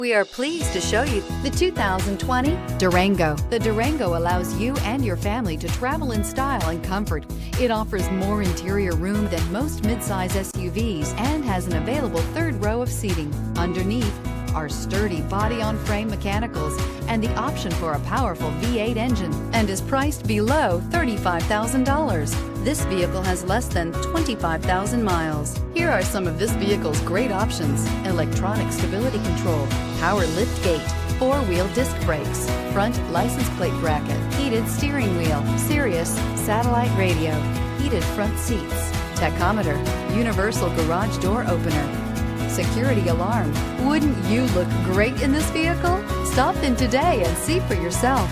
We are pleased to show you the 2020 Durango. The Durango allows you and your family to travel in style and comfort. It offers more interior room than most midsize SUVs and has an available third row of seating. Underneath are sturdy body-on-frame mechanicals and the option for a powerful V8 engine, and is priced below $35,000. This vehicle has less than 25,000 miles. Here are some of this vehicle's great options: electronic stability control, power liftgate, four-wheel disc brakes, front license plate bracket, heated steering wheel, Sirius satellite radio, heated front seats, tachometer, universal garage door opener, security alarm. Wouldn't you look great in this vehicle? Stop in today and see for yourself.